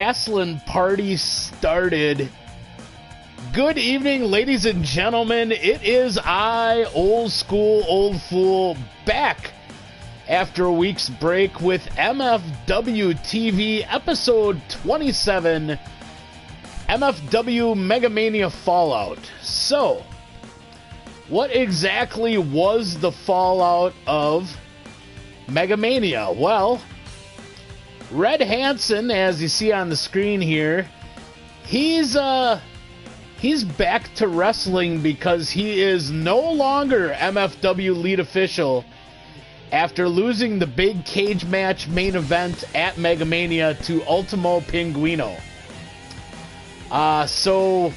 wrestling party started. Good evening, ladies and gentlemen. It is I, Old School Old Fool, back after a week's break with MFW TV episode 27, MFW Megamania Fallout. So, what exactly was the fallout of Megamania? Well, Red Hansen, as you see on the screen here, he's back to wrestling because he is no longer MFW lead official after losing the big cage match main event at Megamania to Ultimo Pinguino. So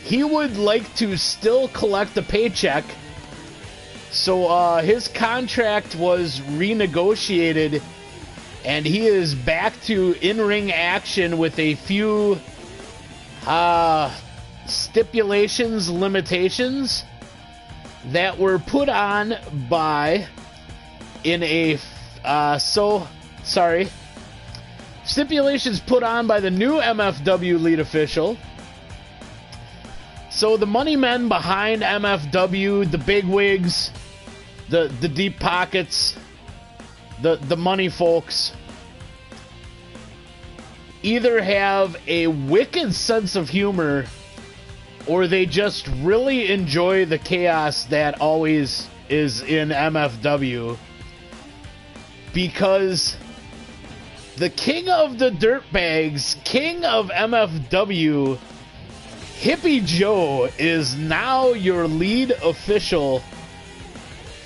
he would like to still collect a paycheck. So his contract was renegotiated, and he is back to in-ring action with a few stipulations, limitations that were put on by stipulations put on by the new MFW lead official. So the money men behind MFW, the bigwigs, the deep pockets, the money folks, either have a wicked sense of humor or they just really enjoy the chaos that always is in MFW, because the king of the dirtbags, king of MFW, Hippie Joe, is now your lead official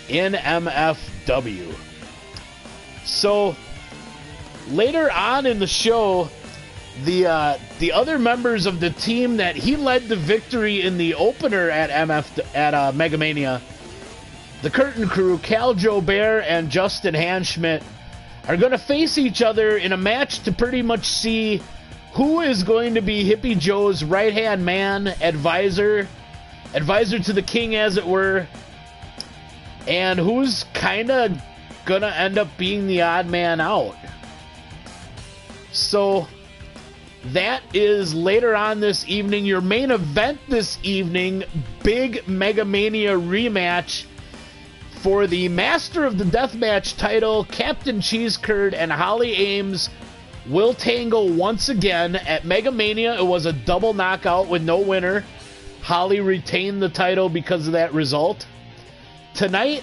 in MFW. So later on in the show, the other members of the team that he led to victory in the opener at Megamania, the Curtain Crew, Cal Joe Bear and Justin Hanschmidt, are going to face each other in a match to pretty much see who is going to be Hippie Joe's right-hand man, advisor to the king, as it were, and who's kind of going to end up being the odd man out. So that is later on this evening. Your main event this evening, big Megamania rematch for the Master of the Deathmatch title. Captain Cheesecurd and Holly Ames will tangle once again at Megamania. It was a double knockout with no winner. Holly retained the title because of that result. Tonight,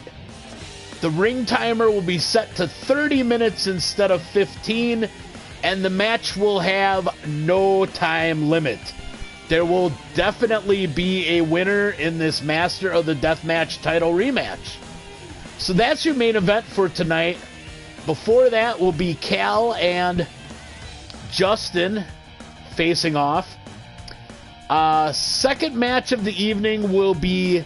the ring timer will be set to 30 minutes instead of 15, and the match will have no time limit. There will definitely be a winner in this Master of the Deathmatch title rematch. So that's your main event for tonight. Before that will be Cal and Justin facing off. Second match of the evening will be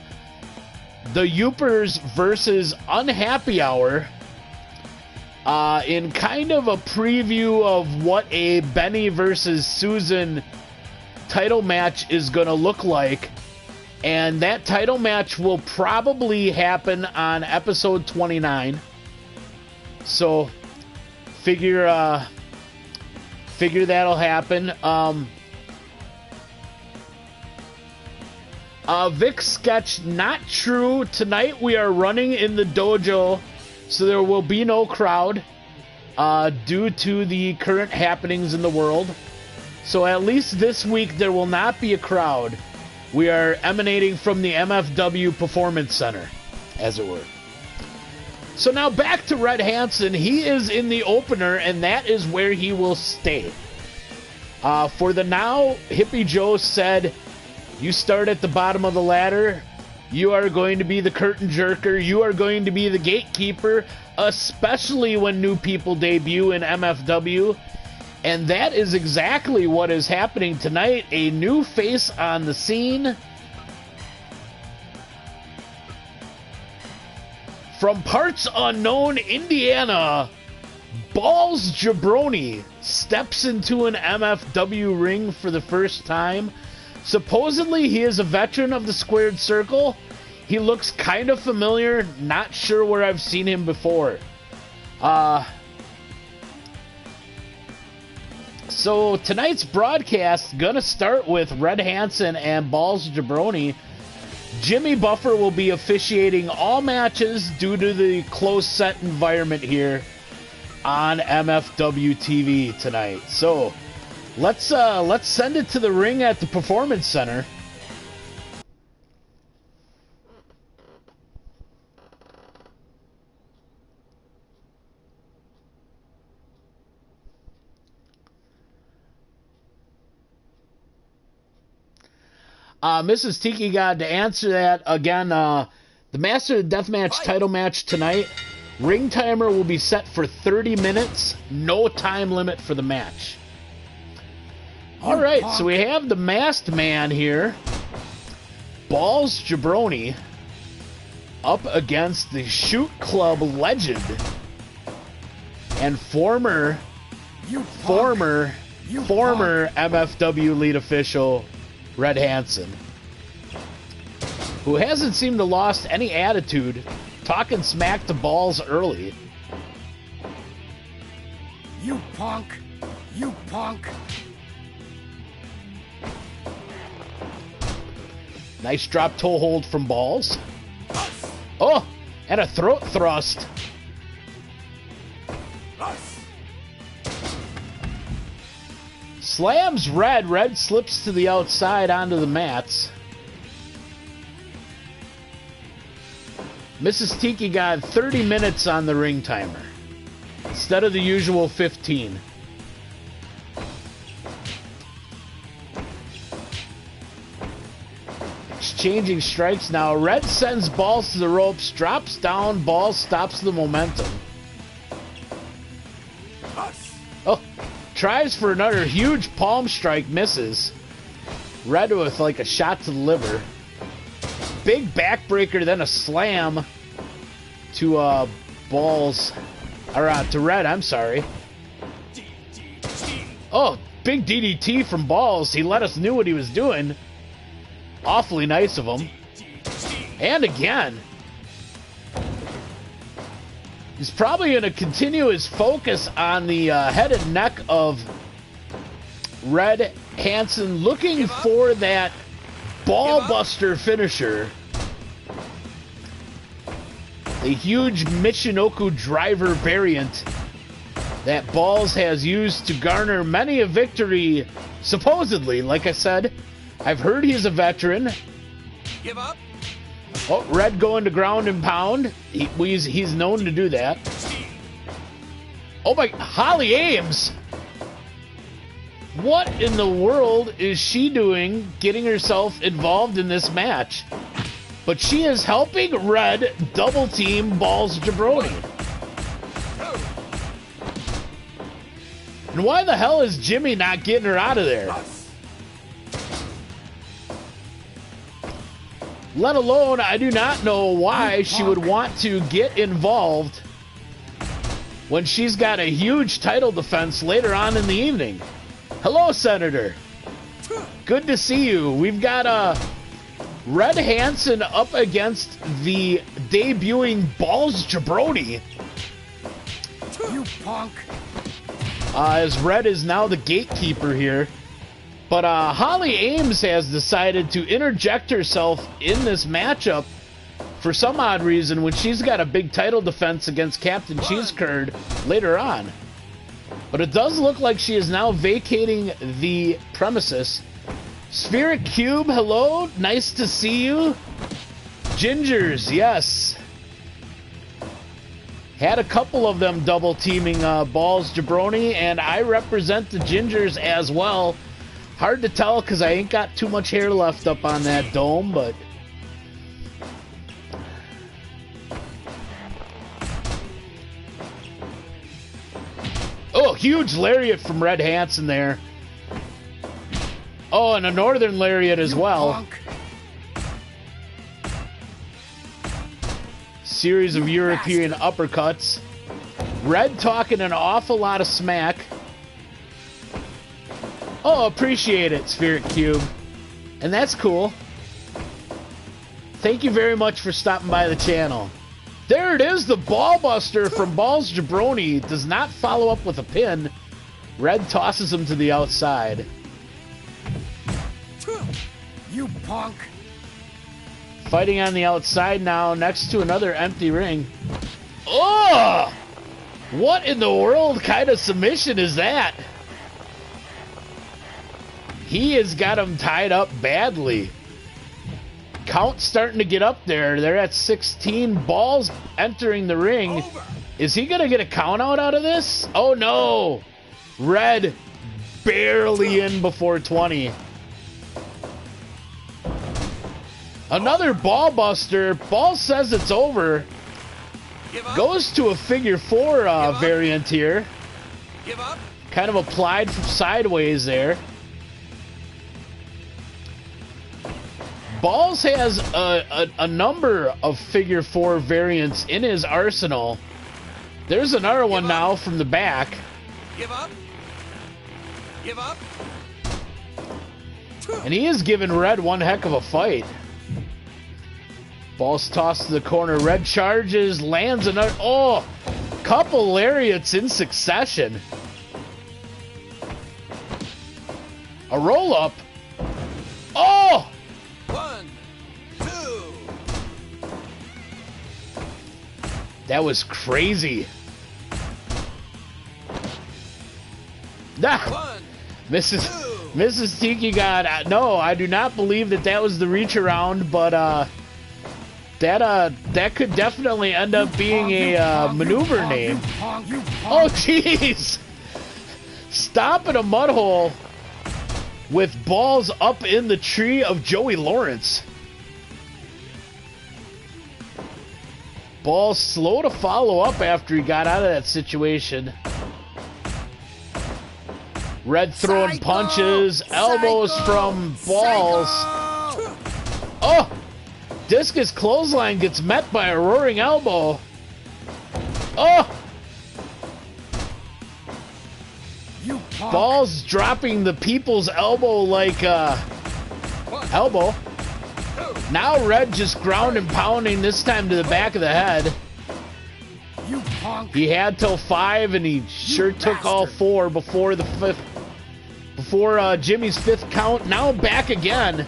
the Youpers versus Unhappy Hour, in kind of a preview of what a Benny versus Susan title match is going to look like. And that title match will probably happen on episode 29. So figure that'll happen. Vic sketch, not true. Tonight we are running in the dojo, so there will be no crowd due to the current happenings in the world. So at least this week there will not be a crowd. We are emanating from the MFW Performance Center, as it were. So now back to Red Hansen. He is in the opener, and that is where he will stay. For the now, Hippie Joe said, you start at the bottom of the ladder. You are going to be the curtain jerker. You are going to be the gatekeeper, especially when new people debut in MFW. And that is exactly what is happening tonight. A new face on the scene. From parts unknown Indiana, Balls Jabroni steps into an MFW ring for the first time. Supposedly, he is a veteran of the Squared Circle. He looks kind of familiar. Not sure where I've seen him before. So tonight's broadcast gonna start with Red Hansen and Balls Jabroni. Jimmy Buffer will be officiating all matches due to the closed set environment here on MFW TV tonight. So let's send it to the ring at the Performance Center. Mrs. Tiki God, to answer that, again, the Master of the Deathmatch title match tonight, ring timer will be set for 30 minutes, no time limit for the match. Alright, so we have the masked man here, Balls Jabroni, up against the Shoot Club legend and former MFW lead official, Red Hansen, who hasn't seemed to lost any attitude, talking smack to Balls early. You punk! You punk! Nice drop toe hold from Balls. Oh, and a throat thrust. Slams Red. Red slips to the outside onto the mats. Mrs. Tiki got 30 minutes on the ring timer instead of the usual 15. Exchanging strikes now. Red sends Balls to the ropes, drops down, Balls stops the momentum. Oh, tries for another huge palm strike, misses. Red with like a shot to the liver. Big backbreaker, then a slam to Balls, or to Red, I'm sorry. Oh, big DDT from Balls. He let us know what he was doing. Awfully nice of him. And again. He's probably going to continue his focus on the head and neck of Red Hansen, looking for that ball buster finisher. The huge Michinoku driver variant that Balls has used to garner many a victory, supposedly. Like I said, I've heard he's a veteran. Give up. Oh, Red going to ground and pound. He's known to do that. Oh my, Holly Ames. What in the world is she doing getting herself involved in this match? But she is helping Red double team Balls Jabroni. And why the hell is Jimmy not getting her out of there? Let alone, I do not know why she would want to get involved when she's got a huge title defense later on in the evening. Hello, Senator. Good to see you. We've got Red Hansen up against the debuting Balls Jabroni. You punk. As Red is now the gatekeeper here. But Holly Ames has decided to interject herself in this matchup for some odd reason when she's got a big title defense against Captain Cheesecurd later on. But it does look like she is now vacating the premises. Spheric Cube, hello. Nice to see you. Gingers, yes. Had a couple of them double teaming Balls Jabroni, and I represent the Gingers as well. Hard to tell because I ain't got too much hair left up on that dome, but... Oh, huge lariat from Red Hansen there. Oh, and a northern lariat as well. Series of European uppercuts. Red talking an awful lot of smack. Oh, appreciate it, Spheric Cube. And that's cool. Thank you very much for stopping by the channel. There it is, the ball buster from Balls Jabroni. Does not follow up with a pin. Red tosses him to the outside. You punk. Fighting on the outside now, next to another empty ring. Oh! What in the world kind of submission is that? He has got him tied up badly. Count starting to get up there. They're at 16. Balls entering the ring. Over. Is he going to get a count out of this? Oh, no. Red barely in before 20. Another ball buster. Ball says it's over. Give up. Goes to a figure 4 variant here. Give up. Kind of applied from sideways there. Balls has a number of figure 4 variants in his arsenal. There's another one now from the back. Give up. Give up. And he is giving Red one heck of a fight. Balls tossed to the corner. Red charges, lands another. Oh, couple lariats in succession. A roll up. Oh! 1, 2. That was crazy. Nah. 1, Mrs. Tiki God. No, I do not believe that was the reach around, but that could definitely end up being a maneuver name. Oh, jeez! Stop in a mud hole with balls up in the tree of Joey Lawrence. Balls slow to follow up after he got out of that situation. Red throwing punches, elbows from Balls. Oh! Discus clothesline gets met by a roaring elbow. Oh! Balls dropping the people's elbow like elbow. Now Red just ground and pounding, this time to the back of the head. He had till 5 and he sure took all 4 before the 5th. Before Jimmy's 5th count. Now back again.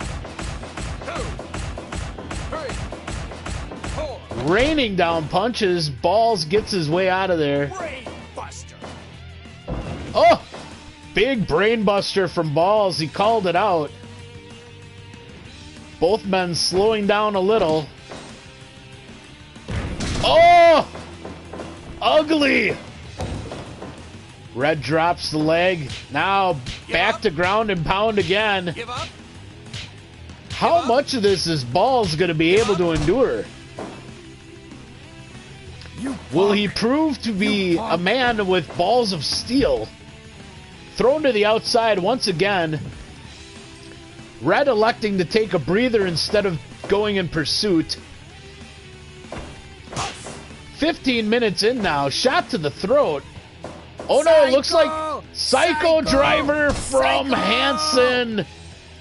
Raining down punches. Balls gets his way out of there. Oh! Big brain buster from Balls. He called it out. Both men slowing down a little. Oh! Ugly! Red drops the leg. Now back to ground and pound again. How much of this is Balls going to be able to endure? Will he prove to be a man with balls of steel? Thrown to the outside once again. Red electing to take a breather instead of going in pursuit. 15 minutes in now. Shot to the throat. Oh no, it looks like Psycho Driver from Hansen.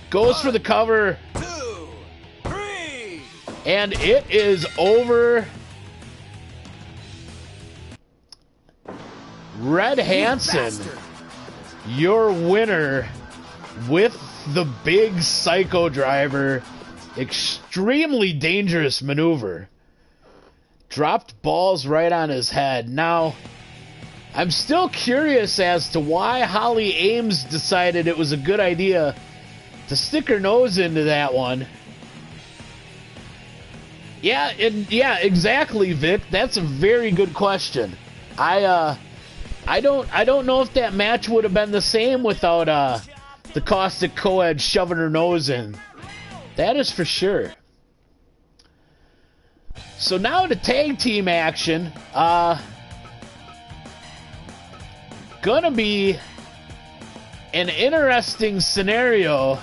Goes for the cover. 2, 3. And it is over. Red Hansen, your winner with the big Psycho Driver. Extremely dangerous maneuver. Dropped Balls right on his head. Now, I'm still curious as to why Holly Ames decided it was a good idea to stick her nose into that one. Yeah, exactly, Vic. That's a very good question. I don't know if that match would have been the same without the Caustic Co-Ed shoving her nose in. That is for sure. So now to tag team action. Gonna be an interesting scenario.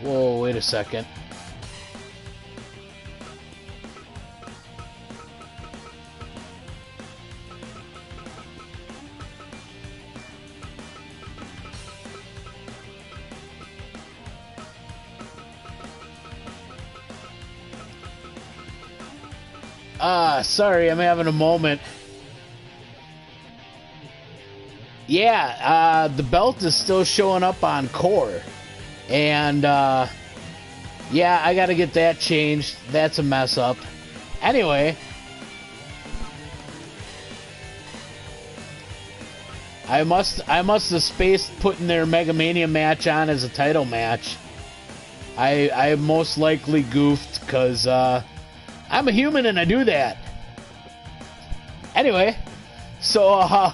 Whoa, wait a second. Sorry, I'm having a moment. Yeah, the belt is still showing up on Core. And, yeah, I gotta get that changed. That's a mess up. Anyway. I must have spaced putting their Mega Mania match on as a title match. I most likely goofed, because, I'm a human and I do that. Anyway, so,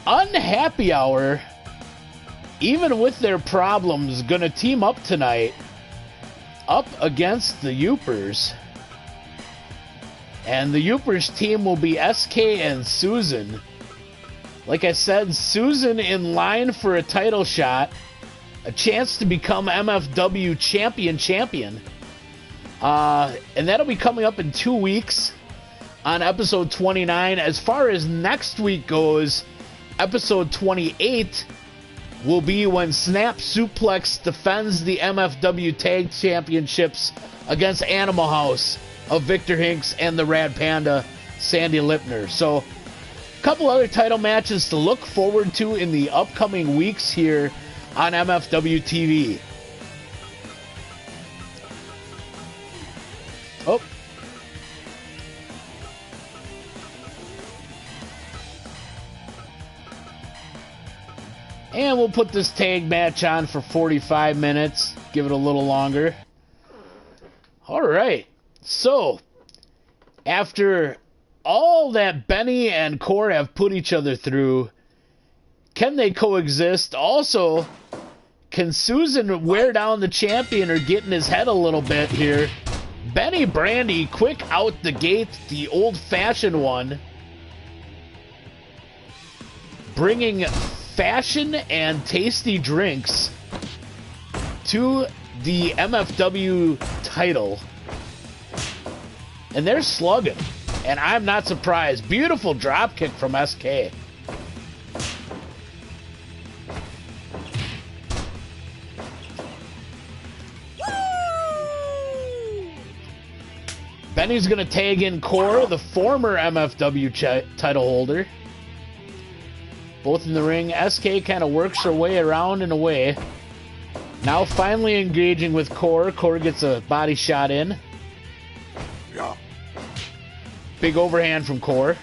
Unhappy Hour, even with their problems, gonna team up tonight up against the Youpers. And the Youpers team will be SK and Susan. Like I said, Susan in line for a title shot, a chance to become MFW champion. And that'll be coming up in 2 weeks on episode 29. As far as next week goes, episode 28 will be when Snap Suplex defends the MFW Tag Championships against Animal House of Victor Hinks and the Rad Panda, Sandy Lipner. So, a couple other title matches to look forward to in the upcoming weeks here on MFW TV. Oh. And we'll put this tag match on for 45 minutes. Give it a little longer. Alright. So, after all that Benny and Core have put each other through, can they coexist? Also, can Susan wear down the champion or get in his head a little bit here? Benny Brandy, quick out the gate, the old-fashioned one, bringing fashion and tasty drinks to the MFW title. And they're slugging. And I'm not surprised. Beautiful dropkick from SK. Benny's going to tag in Core, the former MFW title holder. Both in the ring. SK kind of works her way around and away. Now finally engaging with Core. Core gets a body shot in. Yeah. Big overhand from Core.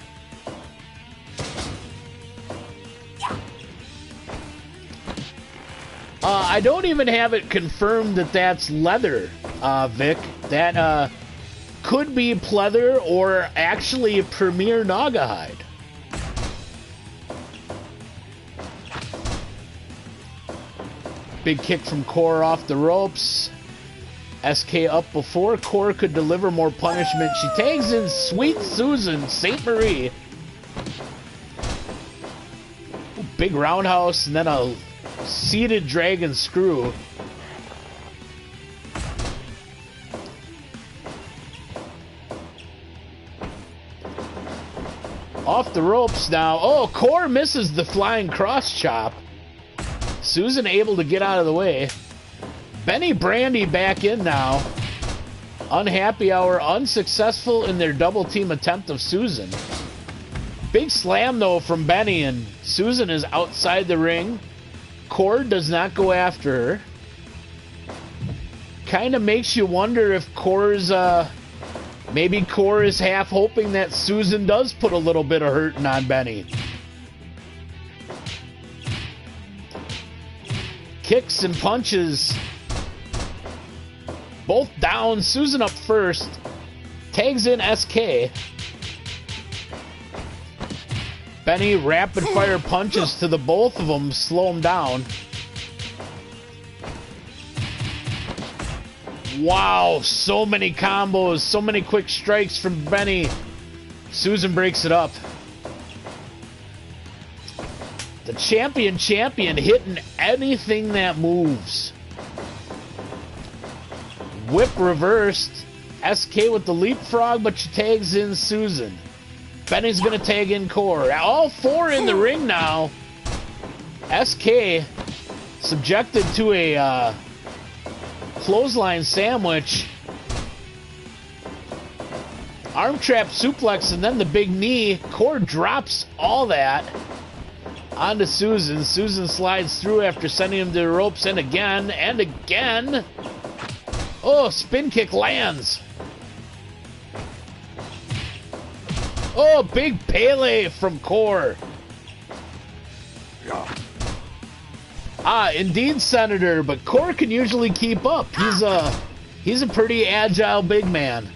I don't even have it confirmed that that's leather, Vic. That could be pleather or actually Premier Naugahyde. Big kick from Core off the ropes. SK up before Core could deliver more punishment. She tags in Sweet Susan St. Marie. Ooh, big roundhouse and then a seated dragon screw. Off the ropes now. Oh, Core misses the flying cross chop. Susan able to get out of the way. Benny Brandy back in now. Unhappy Hour unsuccessful in their double team attempt of Susan. Big slam though from Benny, and Susan is outside the ring. Core does not go after her. Kind of makes you wonder if Core's maybe Core is half hoping that Susan does put a little bit of hurting on Benny. Kicks and punches. Both down. Susan up first. Tags in SK. Benny rapid fire punches to the both of them. Slow them down. Wow. So many combos. So many quick strikes from Benny. Susan breaks it up. The champion hitting anything that moves. Whip reversed. SK with the leapfrog, but she tags in Susan. Benny's going to tag in Core. All four in the ring now. SK subjected to a clothesline sandwich. Arm trap suplex and then the big knee. Core drops all that onto Susan. Susan slides through after sending him to the ropes, and again and again. Oh, spin kick lands. Oh, big Pele from Core. Yeah. Ah, indeed, Senator, but Core can usually keep up. He's a pretty agile big man.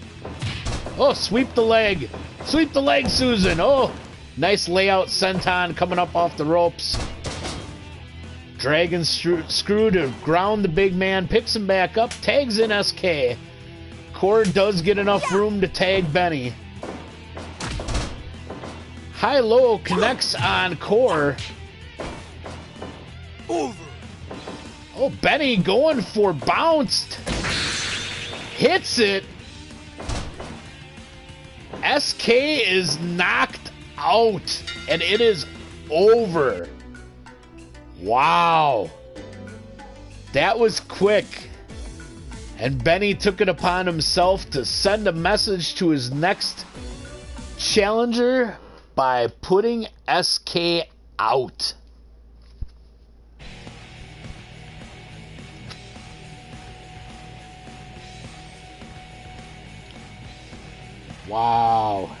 Oh, sweep the leg. Sweep the leg, Susan. Oh, nice layout senton coming up off the ropes. Dragon screw to ground the big man. Picks him back up. Tags in SK. Core does get enough room to tag Benny. High-low connects on Core. Over. Oh, Benny going for bounced. Hits it. SK is knocked out, and it is over. Wow. That was quick. And Benny took it upon himself to send a message to his next challenger by putting SK out. Wow.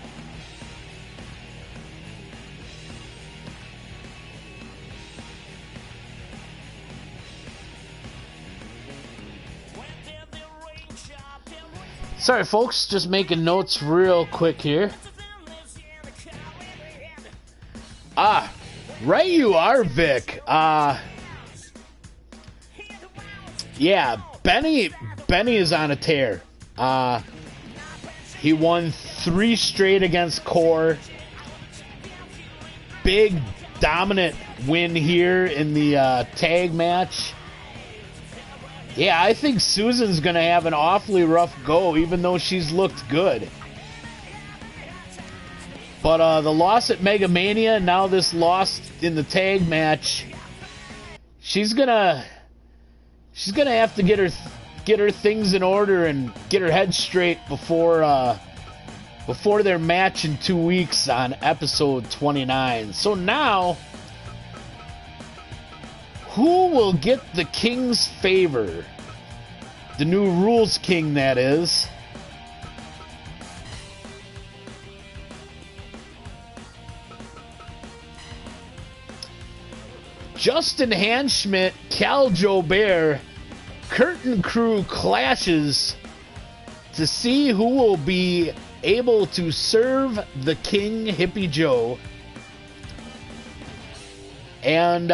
Sorry, folks, just making notes real quick here. Ah, right you are, Vic. Yeah, Benny is on a tear. He won 3 straight against Core. Big, dominant win here in the tag match. Yeah, I think Susan's going to have an awfully rough go, even though she's looked good. But the loss at Mega Mania, now this loss in the tag match, she's gonna have to get her things in order and get her head straight before their match in 2 weeks on episode 29. So now, who will get the King's favor? The new Rules King, that is. Justin Handschmidt, Cal Jobert, Curtain Crew clashes to see who will be able to serve the King, Hippie Joe, and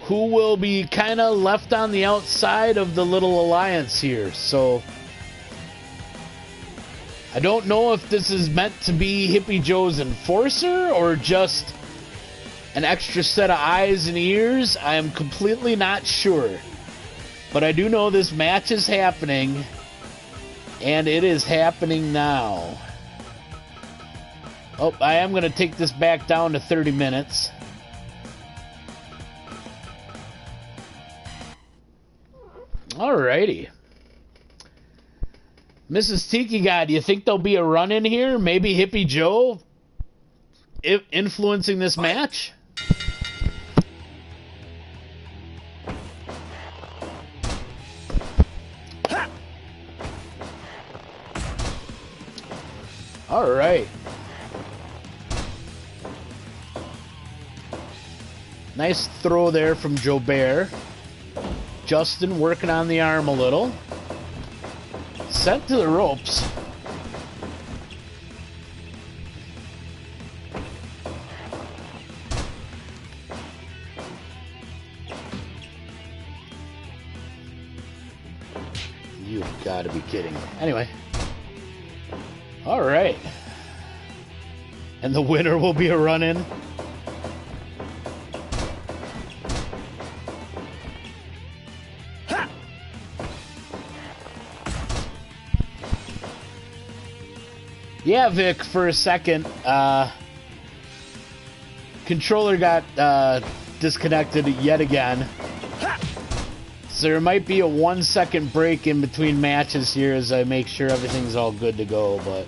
who will be kind of left on the outside of the little alliance here. So I don't know if this is meant to be Hippie Joe's enforcer or just an extra set of eyes and ears. I am completely not sure. But I do know this match is happening, and it is happening now. Oh, I am going to take this back down to 30 minutes. Alrighty. Mrs. Tiki God, do you think there'll be a run in here? Maybe Hippie Joe influencing this match? All right. Nice throw there from Jobert. Justin working on the arm a little. Sent to the ropes. You've got to be kidding. Anyway. All right. And the winner will be a run-in. Yeah, Vic, for a second, controller got disconnected yet again. So there might be a 1-second break in between matches here as I make sure everything's all good to go, but...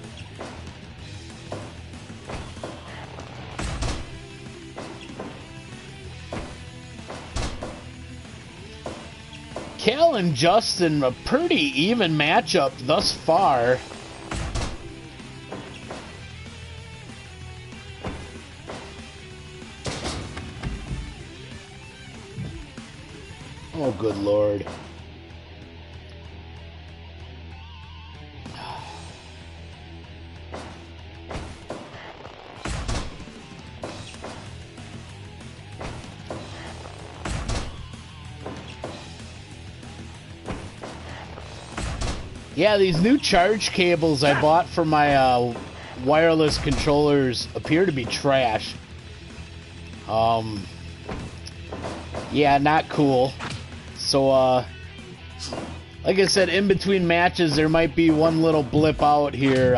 Cal and Justin, a pretty even matchup thus far. Oh, good Lord. Yeah, these new charge cables I bought for my wireless controllers appear to be trash. Yeah, not cool. So, like I said, in between matches, there might be one little blip out here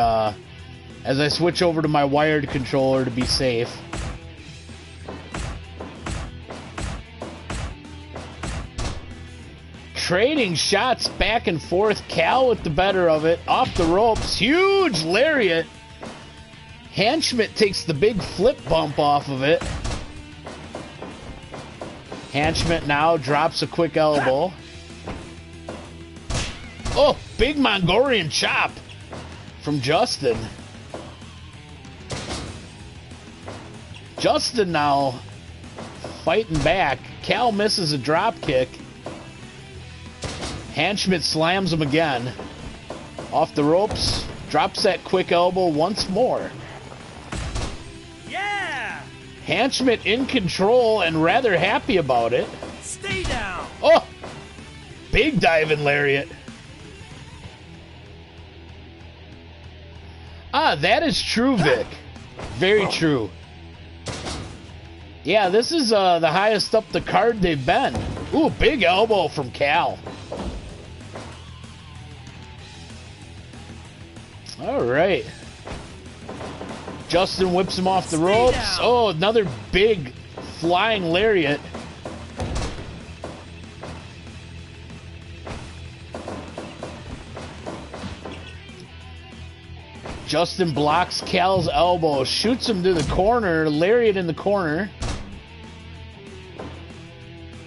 as I switch over to my wired controller to be safe. Trading shots back and forth. Cal with the better of it. Off the ropes. Huge lariat. Hanschmidt takes the big flip bump off of it. Hanschmidt now drops a quick elbow. Oh, big Mongolian chop from Justin. Justin now fighting back. Cal misses a drop kick. Hanschmidt slams him again. Off the ropes. Drops that quick elbow once more. Yeah! Hanschmidt in control and rather happy about it. Stay down! Oh! Big diving lariat. Ah, that is true, Vic. Very true. Yeah, this is the highest up the card they've been. Ooh, big elbow from Cal. All right. Justin whips him off the ropes. Oh, another big flying lariat. Justin blocks Cal's elbow, shoots him to the corner, lariat in the corner.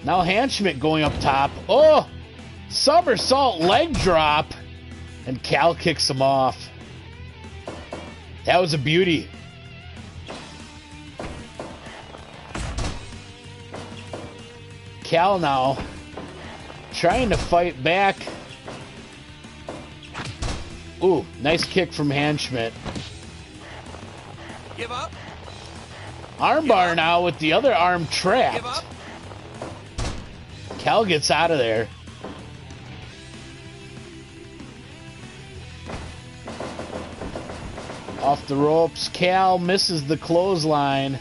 Now Hanschmidt going up top. Oh, somersault leg drop, and Cal kicks him off. That was a beauty. Cal now trying to fight back. Ooh, nice kick from Hanschmidt. Give up. Armbar now with the other arm trapped. Give up. Cal gets out of there. Off the ropes. Cal misses the clothesline.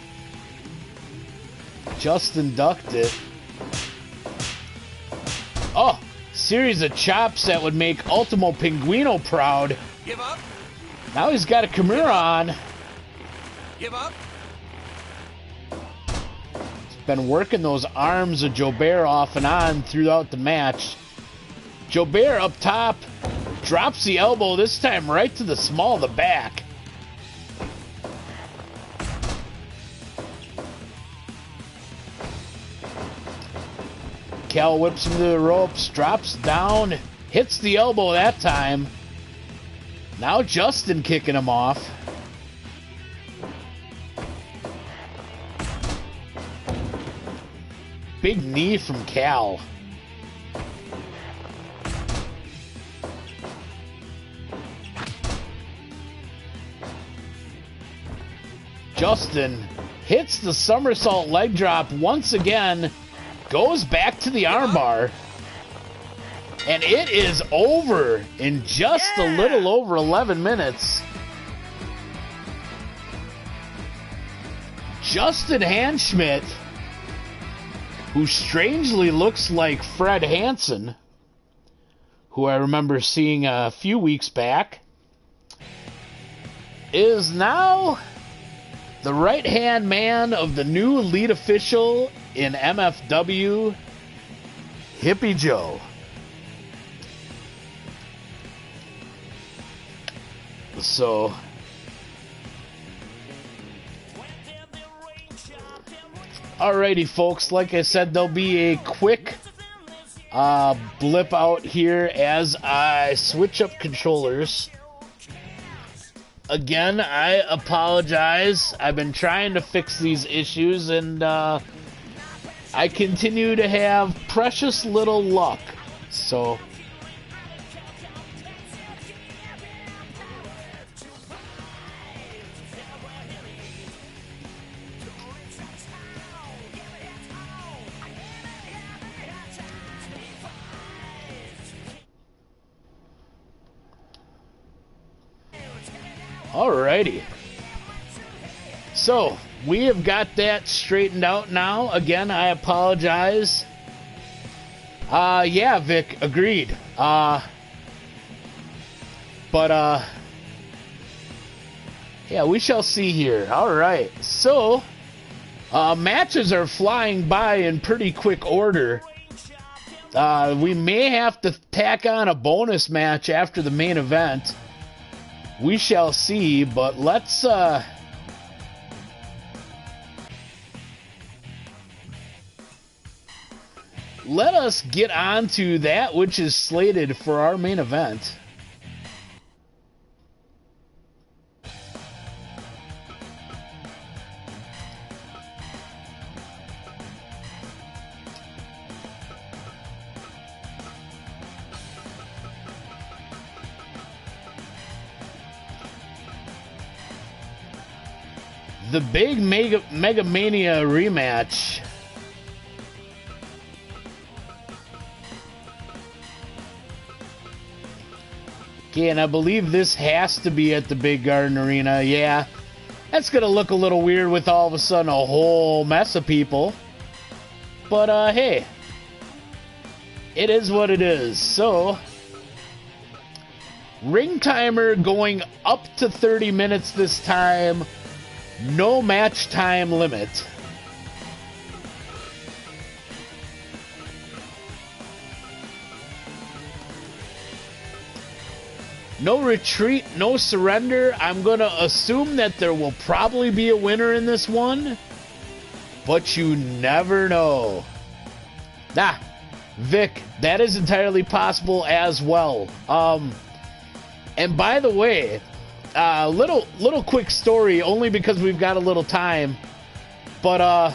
Justin ducked it. Oh, series of chops that would make Ultimo Pinguino proud. Give up. Now he's got a Kimura on. Give up. He's been working those arms of Jobert off and on throughout the match. Jobert up top drops the elbow, this time right to the small of the back. Cal whips him to the ropes, drops down, hits the elbow that time. Now Justin kicking him off. Big knee from Cal. Justin hits the somersault leg drop once again. Goes back to the armbar. And it is over in just a little over 11 minutes. Justin Hanschmidt, who strangely looks like Fred Hansen, who I remember seeing a few weeks back, is now the right-hand man of the new lead official in MFW, Hippie Joe. So, alrighty, folks. Like I said, there'll be a quick blip out here as I switch up controllers. Again, I apologize. I've been trying to fix these issues, and I continue to have precious little luck. So, alrighty. So, we have got that straightened out now. Again, I apologize. Yeah, Vic, agreed. Yeah, we shall see here. Alright, so, matches are flying by in pretty quick order. We may have to tack on a bonus match after the main event. We shall see, but let's, let us get on to that which is slated for our main event. The big Mega Mania rematch. Okay, and I believe this has to be at the Big Garden Arena. Yeah, that's going to look a little weird with all of a sudden a whole mess of people. But, hey, it is what it is. So, ring timer going up to 30 minutes this time. No match time limit. No retreat, no surrender. I'm going to assume that there will probably be a winner in this one, but you never know. Nah, Vic, that is entirely possible as well. And by the way, little quick story, only because we've got a little time, but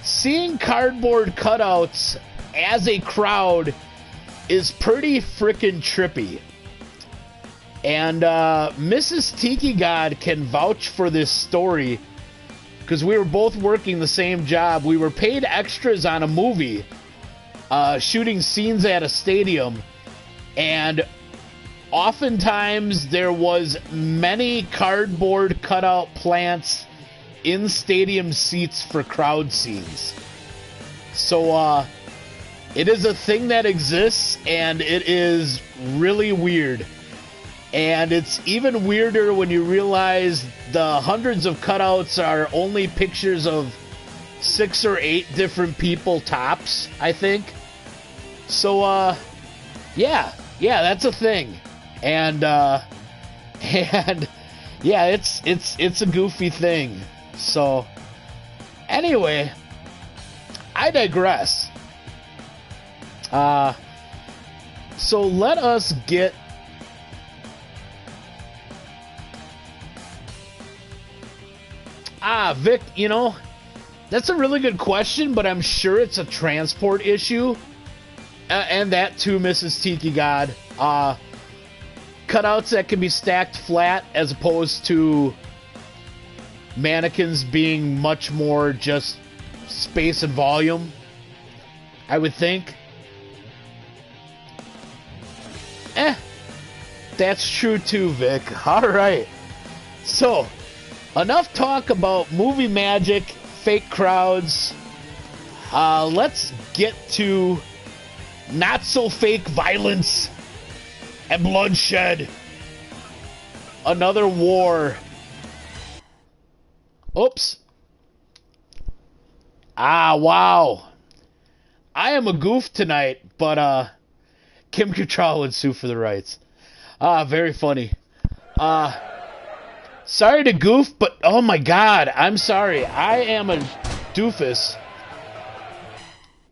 seeing cardboard cutouts as a crowd is pretty freaking trippy. And Mrs. Tiki God can vouch for this story, because we were both working the same job. We were paid extras on a movie, shooting scenes at a stadium, and oftentimes there was many cardboard cutout plants in stadium seats for crowd scenes. So it is a thing that exists, and it is really weird. And it's even weirder when you realize the hundreds of cutouts are only pictures of 6 or 8 different people tops, I think. So yeah, that's a thing. And yeah, it's a goofy thing. So anyway, I digress. So let us get Vic, you know, that's a really good question, but I'm sure it's a transport issue. And that too, Mrs. Tiki God. Cutouts that can be stacked flat as opposed to mannequins being much more just space and volume, I would think. That's true too, Vic. Alright. So, enough talk about movie magic, fake crowds. Let's get to not so fake violence and bloodshed. Another war. Oops. Wow. I am a goof tonight, but Kim Cattrall would sue for the rights. Very funny. Sorry to goof, but oh my god, I'm sorry. I am a doofus.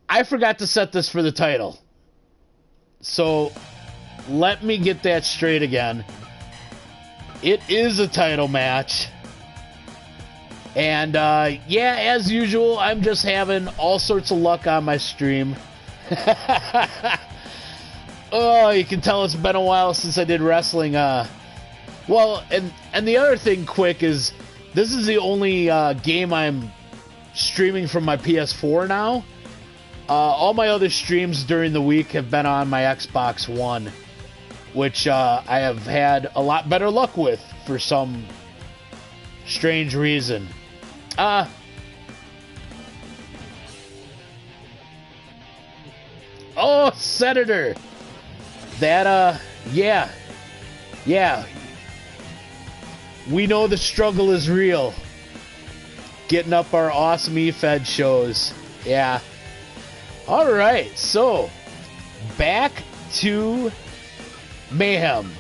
I forgot to set this for the title. So, let me get that straight again. It is a title match. And, yeah, as usual, I'm just having all sorts of luck on my stream. Oh, you can tell it's been a while since I did wrestling. Well, and the other thing quick is, this is the only game I'm streaming from my PS4 now. All my other streams during the week have been on my Xbox One, which I have had a lot better luck with for some strange reason. Oh, Senator! That, yeah. Yeah. We know the struggle is real. Getting up our awesome EFED shows. Yeah. Alright, so, back to Mayhem.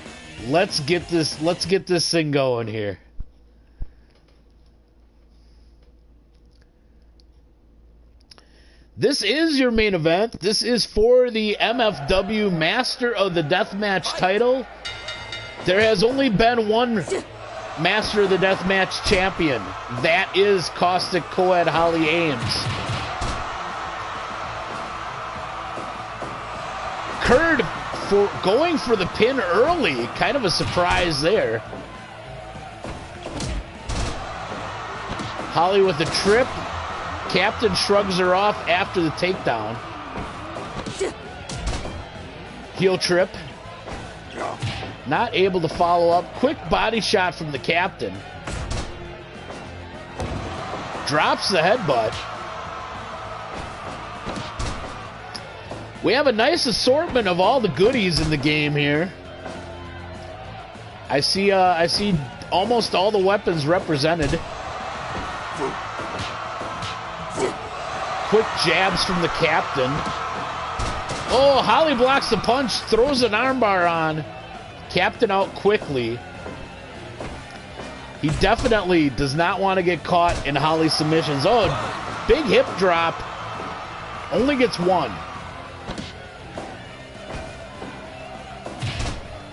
Let's get this thing going here. This is your main event. This is for the MFW Master of the Deathmatch title. There has only been one Master of the Deathmatch champion. That is Caustic Co-Ed Holly Ames. Curd for going for the pin early. Kind of a surprise there. Holly with the trip. Captain shrugs her off after the takedown. Heel trip. Not able to follow up. Quick body shot from the Captain. Drops the headbutt. We have a nice assortment of all the goodies in the game here. I see almost all the weapons represented. Quick jabs from the Captain. Oh, Holly blocks the punch, throws an armbar on. Captain out quickly. He definitely does not want to get caught in Holly's submissions. Oh, big hip drop. Only gets one.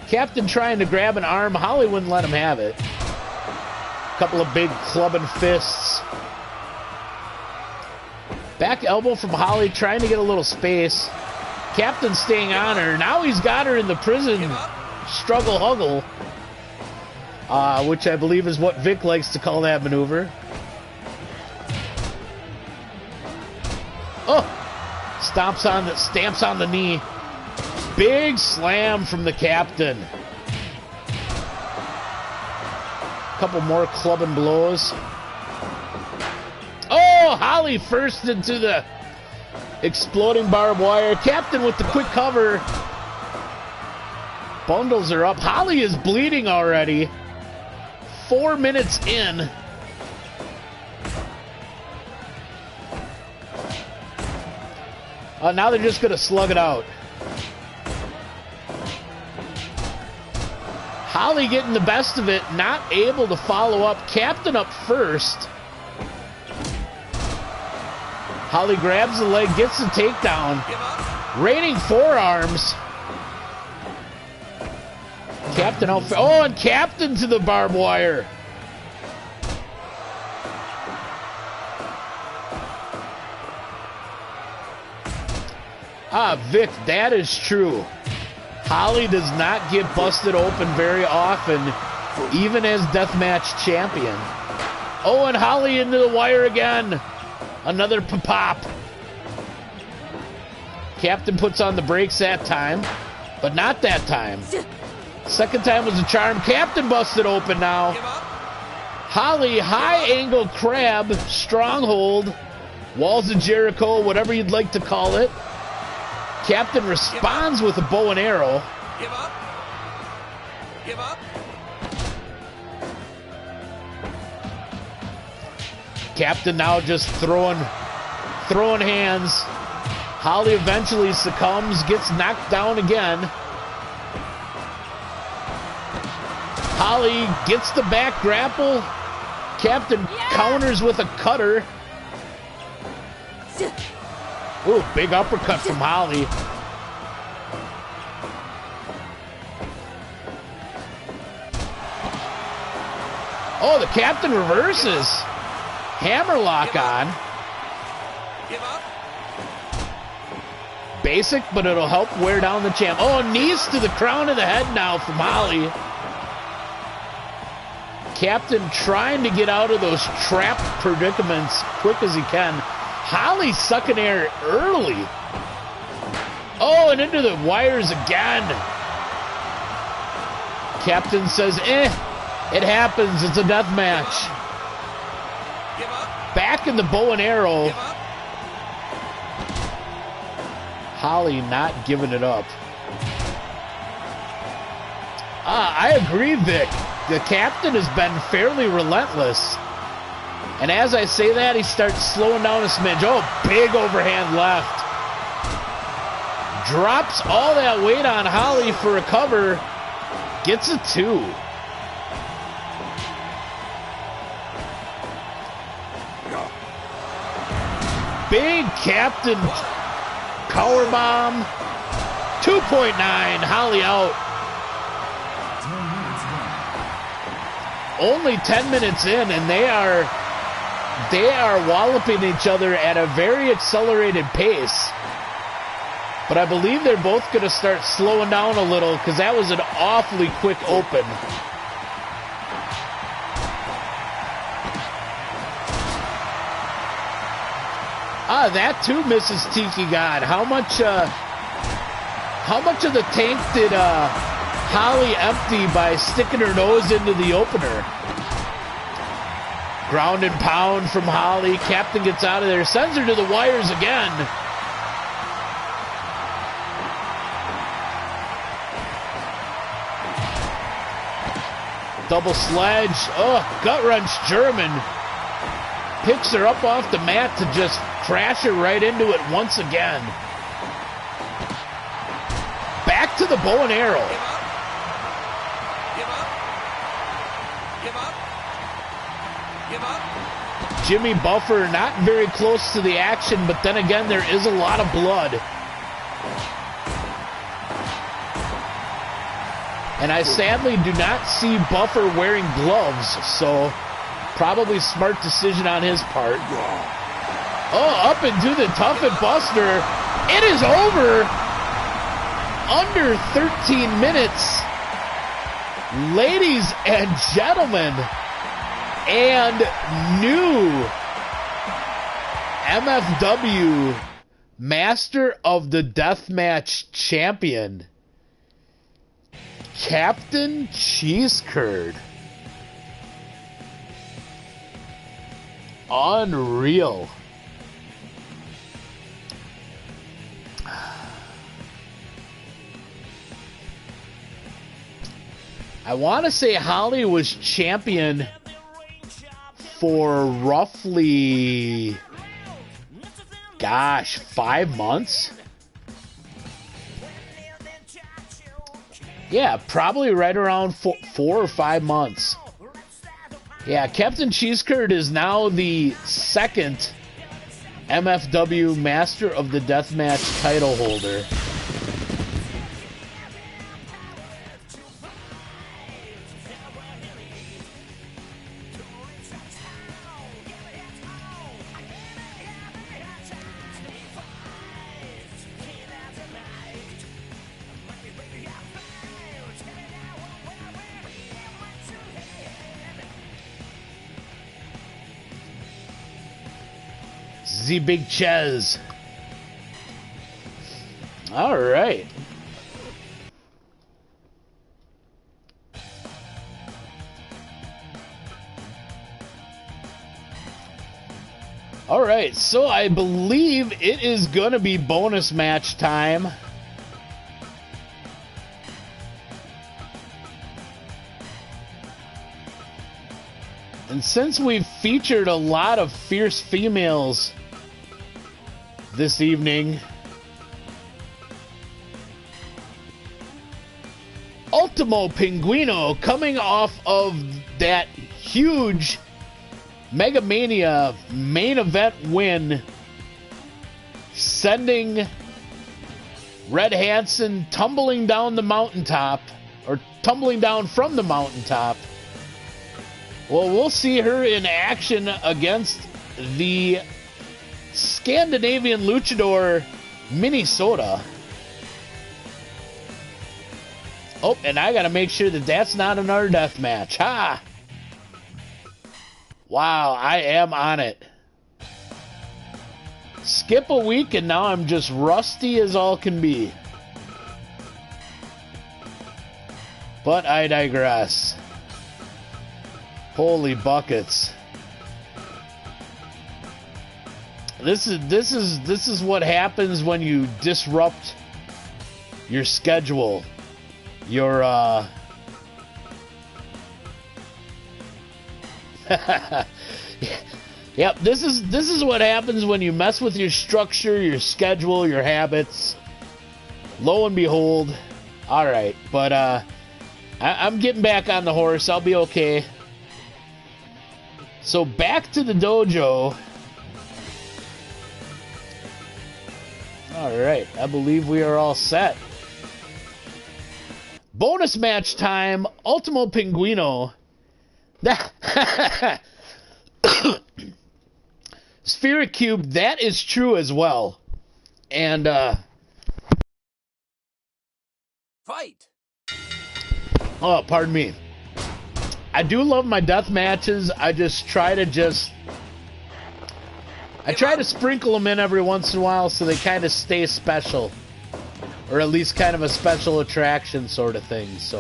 Captain trying to grab an arm. Holly wouldn't let him have it. Couple of big clubbing fists. Back elbow from Holly, trying to get a little space. Captain staying on her. Now he's got her in the prison struggle huggle, which I believe is what Vic likes to call that maneuver. Oh, stamps on the knee. Big slam from the Captain. Couple more clubbing blows. Oh, Holly first into the exploding barbed wire. Captain with the quick cover. Bundles her up. Holly is bleeding already. 4 minutes in. Now they're just going to slug it out. Holly getting the best of it. Not able to follow up. Captain up first. Holly grabs the leg, gets the takedown. Raining forearms. Captain out. Oh, and Captain to the barbed wire. Vic, that is true. Holly does not get busted open very often, even as deathmatch champion. Oh, and Holly into the wire again. Another pop. Captain puts on the brakes that time, but not that time. Second time was a charm. Captain busted open now. Holly, high angle crab, stronghold, walls of Jericho, whatever you'd like to call it. Captain responds with a bow and arrow. Give up. Give up. Captain now just throwing hands. Holly eventually succumbs, gets knocked down again. Holly gets the back grapple. Captain counters with a cutter. Ooh, big uppercut from Holly. Oh, the Captain reverses. Hammerlock on. Give up. Basic, but it'll help wear down the champ. Oh, knees to the crown of the head now from Holly. Captain trying to get out of those trap predicaments quick as he can. Holly sucking air early. Oh, and into the wires again. Captain says, it happens. It's a death match. Give up. Back in the bow and arrow. Give up. Holly not giving it up. I agree, Vic. The Captain has been fairly relentless. And as I say that, he starts slowing down a smidge. Oh, big overhand left. Drops all that weight on Holly for a cover. Gets a 2. Big Captain power bomb. 2.9. Holly out. Only 10 minutes in, and they are walloping each other at a very accelerated pace. But I believe they're both going to start slowing down a little because that was an awfully quick open. That too misses Tiki God. How much of the tank did Holly empty by sticking her nose into the opener? Ground and pound from Holly. Captain gets out of there. Sends her to the wires again. Double sledge. Oh, gut wrench German. Picks her up off the mat to just crash her right into it once again. Back to the bow and arrow. Give up. Give up. Give up. Jimmy Buffer not very close to the action, but then again, there is a lot of blood. And I sadly do not see Buffer wearing gloves, so probably smart decision on his part. Oh, up into the Tough and Buster. It is over. Under 13 minutes. Ladies and gentlemen, and new MFW Master of the Deathmatch Champion, Captain Cheese Curd. Unreal. I want to say Holly was champion for roughly, 5 months? Yeah, probably right around 4 or 5 months. Yeah, Captain Cheese Curd is now the second MFW Master of the Deathmatch title holder. The Big Ches. All right. All right, so I believe it is going to be bonus match time. And since we've featured a lot of fierce females this evening, Ultimo Pinguino coming off of that huge Mega Mania main event win, sending Red Hansen tumbling down the mountaintop, or tumbling down from the mountaintop. Well, we'll see her in action against the Scandinavian luchador Minnesota. Oh, and I gotta make sure that that's not another death match. Ha! Wow, I am on it. Skip a week and now I'm just rusty as all can be. But I digress. Holy buckets. This is what happens when you disrupt your schedule. Your Yep, this is what happens when you mess with your structure, your schedule, your habits. Lo and behold, all right, but I'm getting back on the horse. I'll be okay. So back to the dojo. All right, I believe we are all set. Bonus match time, Ultimo Pinguino. Spheric Cube, that is true as well. And, Fight! oh, pardon me. I do love my death matches. I just try to I try to sprinkle them in every once in a while so they kind of stay special. Or at least kind of a special attraction sort of thing, so.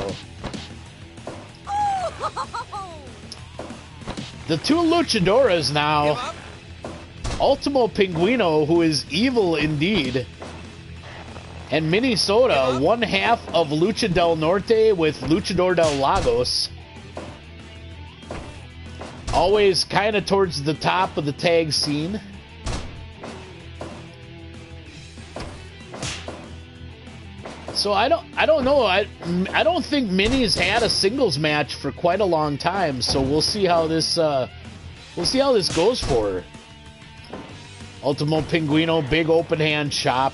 The two luchadoras now. Ultimo Pinguino, who is evil indeed. And Minnesota, one half of Lucha del Norte with Luchador del Lagos. Always kind of towards the top of the tag scene. So I don't know. I don't think Minnie's had a singles match for quite a long time. So we'll see how this goes for her. Ultimo Pinguino, big open hand chop,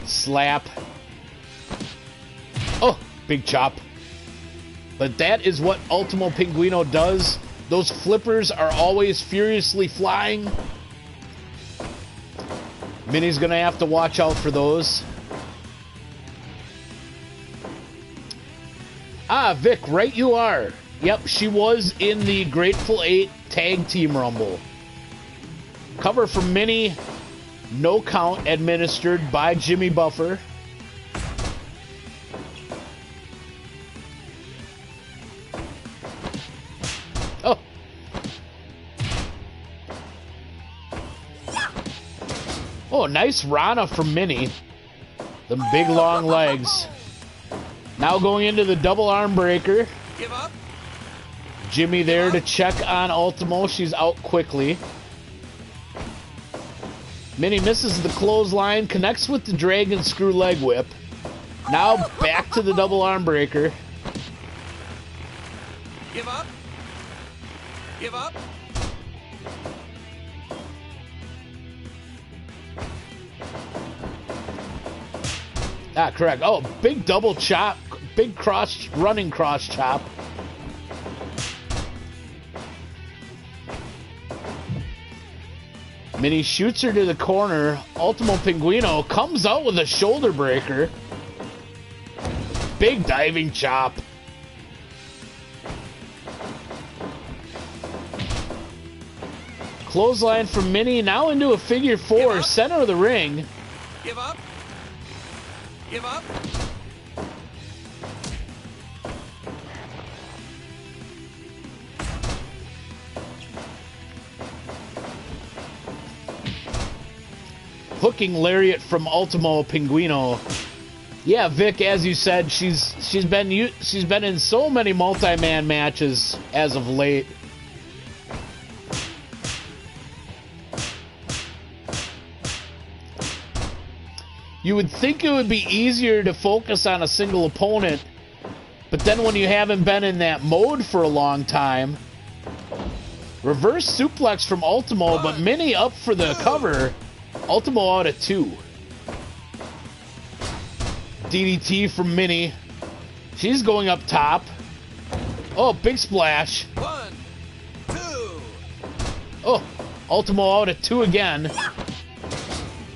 slap. Oh, big chop. But that is what Ultimo Pinguino does. Those flippers are always furiously flying. Minnie's gonna have to watch out for those. Ah, Vic, right you are. Yep, she was in the Grateful 8 Tag Team Rumble. Cover from Minnie, no count administered by Jimmy Buffer. Oh. Oh, nice Rana from Minnie. The big long legs. Now going into the double arm breaker. Give up. Jimmy there to check on Ultimo. She's out quickly. Minnie misses the clothesline, connects with the dragon screw leg whip. Now back to the double arm breaker. Give up. Give up. Ah, correct. Oh, big double chop. Big running cross chop. Minnie shoots her to the corner. Ultimo Pinguino comes out with a shoulder breaker. Big diving chop. Clothesline from Minnie, now into a figure four, center of the ring. Give up. Give up. Hooking lariat from Ultimo Pinguino. Yeah, Vic, as you said, she's been in so many multi-man matches as of late. You would think it would be easier to focus on a single opponent But then when you haven't been in that mode for a long time, reverse suplex from Ultimo, but Minnie up for the cover. Ultimo out at 2. DDT from Minnie. She's going up top. Oh, big splash. 1, 2. Oh, Ultimo out at 2 again.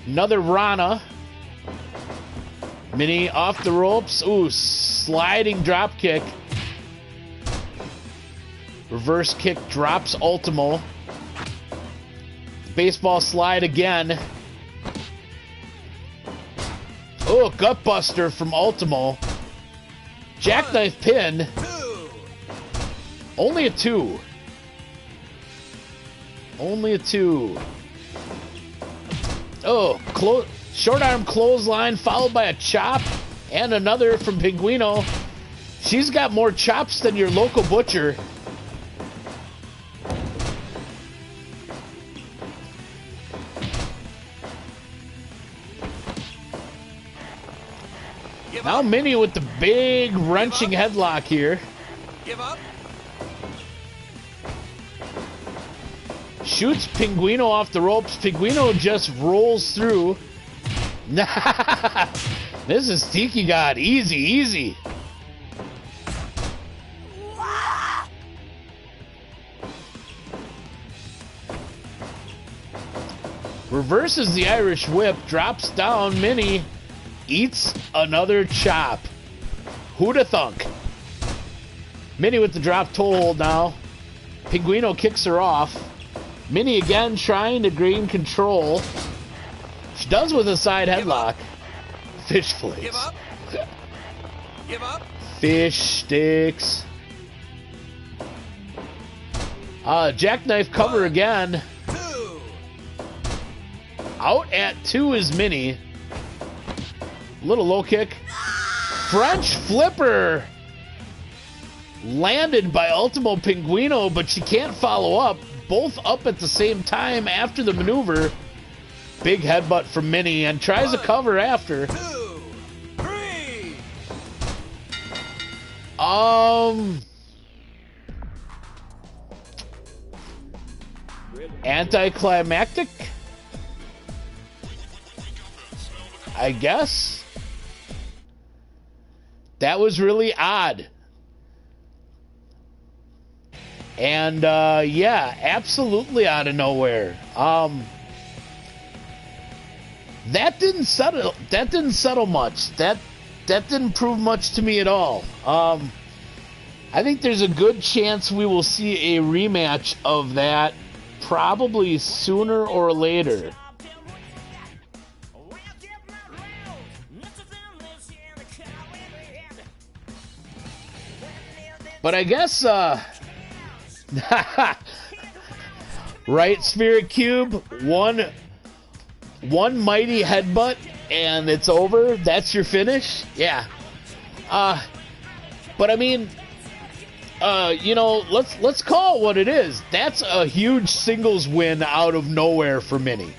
Another Rana. Minnie off the ropes. Ooh, sliding drop kick. Reverse kick drops Ultimo. Baseball slide again. Oh, gutbuster from Ultimo. Jackknife pin. 2. Only a 2. Only a 2. Oh, short arm clothesline followed by a chop and another from Pinguino. She's got more chops than your local butcher. Now Minnie with the big wrenching headlock here. Give up. Shoots Pinguino off the ropes. Pinguino just rolls through. This is Tiki God. Easy, easy. Reverses the Irish whip. Drops down. Minnie eats another chop. Who'da thunk? Minnie with the drop toe hold now. Pinguino kicks her off. Minnie again trying to gain control. She does with a side headlock. Fish flakes. Give up. Give up. Fish sticks. Jackknife cover 1, again. 2. Out at 2 is Minnie. Little low kick. French flipper. Landed by Ultimo Pinguino, but she can't follow up. Both up at the same time after the maneuver. Big headbutt from Minnie and tries a cover after. 2, 3. Anticlimactic? I guess. That was really odd. And yeah, absolutely out of nowhere. That didn't settle much. That didn't prove much to me at all. I think there's a good chance we will see a rematch of that probably sooner or later. But I guess right, Spirit Cube, one mighty headbutt and it's over. That's your finish. Yeah. But I mean, you know, let's call it what it is. That's a huge singles win out of nowhere for Minnie.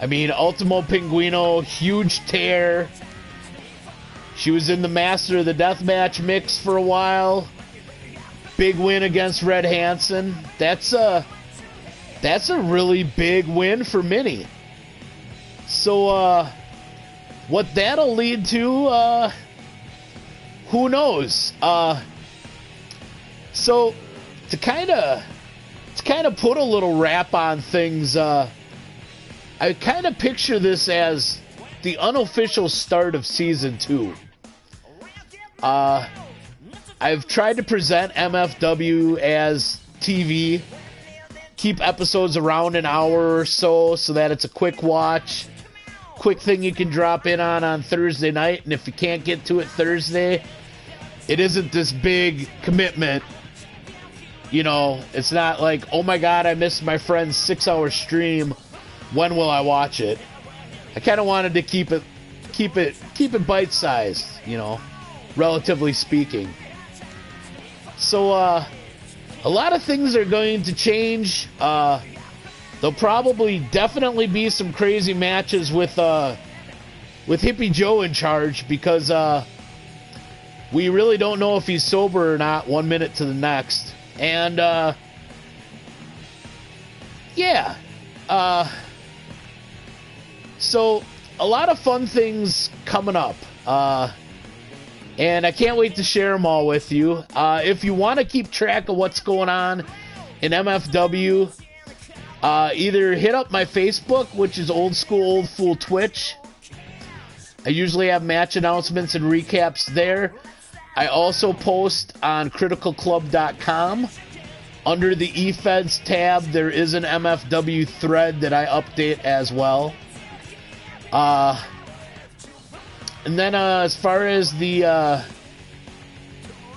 I mean, Ultimo Pinguino, huge tear. She was in the Master of the Deathmatch mix for a while. Big win against Red Hansen. That's a really big win for Minnie. So what that'll lead to, who knows? So to kind of put a little wrap on things, I kind of picture this as the unofficial start of season 2. I've tried to present MFW as TV, keep episodes around an hour or so that it's a quick watch, quick thing you can drop in on Thursday night, and if you can't get to it Thursday, it isn't this big commitment. You know, it's not like, oh my god, I missed my friend's 6-hour stream, when will I watch it? I kind of wanted to keep it bite-sized, you know, relatively speaking. So, a lot of things are going to change. There'll probably definitely be some crazy matches with Hippie Joe in charge because, we really don't know if he's sober or not 1 minute to the next. And, yeah. So, a lot of fun things coming up. And I can't wait to share them all with you. If you want to keep track of what's going on in MFW, either hit up my Facebook, which is Old School Old Fool Twitch. I usually have match announcements and recaps there. I also post on criticalclub.com. Under the eFeds tab, there is an MFW thread that I update as well. And then as far as the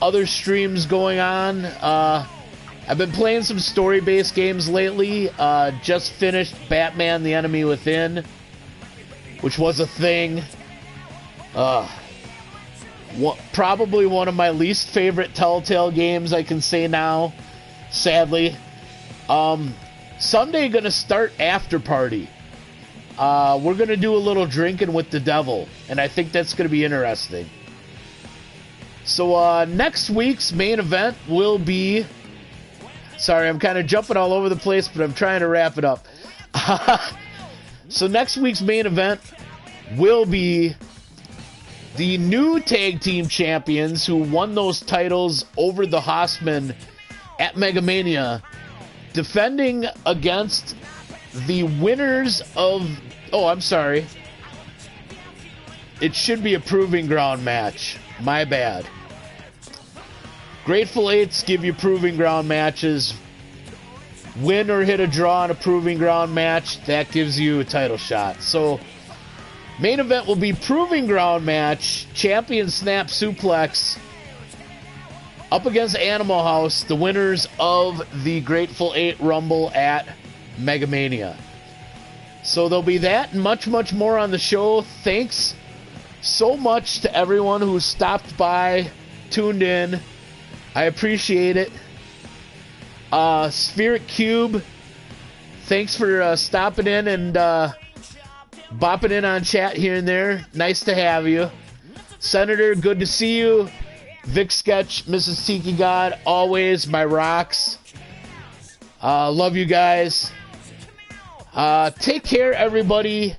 other streams going on, I've been playing some story-based games lately. Just finished Batman: The Enemy Within, which was a thing. Probably one of my least favorite Telltale games, I can say now, sadly. Sunday gonna start After Party. We're gonna do a little drinking with the devil, and I think that's gonna be interesting. So next week's main event will be... Sorry, I'm kind of jumping all over the place, but I'm trying to wrap it up. So next week's main event will be the new tag team champions who won those titles over the Hossman at Mega Mania, defending against the winners of... Oh, I'm sorry. It should be a Proving Ground match. My bad. Grateful Eights give you Proving Ground matches. Win or hit a draw in a Proving Ground match, that gives you a title shot. So, main event will be Proving Ground match, Champion Snap Suplex, up against Animal House, the winners of the Grateful Eight Rumble at Mega Mania. So there'll be that and much, much more on the show. Thanks so much to everyone who stopped by, tuned in. I appreciate it. Spheric Cube, thanks for stopping in and bopping in on chat here and there. Nice to have you. Senator, good to see you. Vic Sketch, Mrs. Tiki God, always my rocks. Love you guys. Take care, everybody.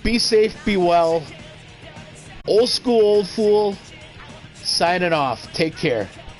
Be safe, be well. Old School Old Fool, signing off. Take care.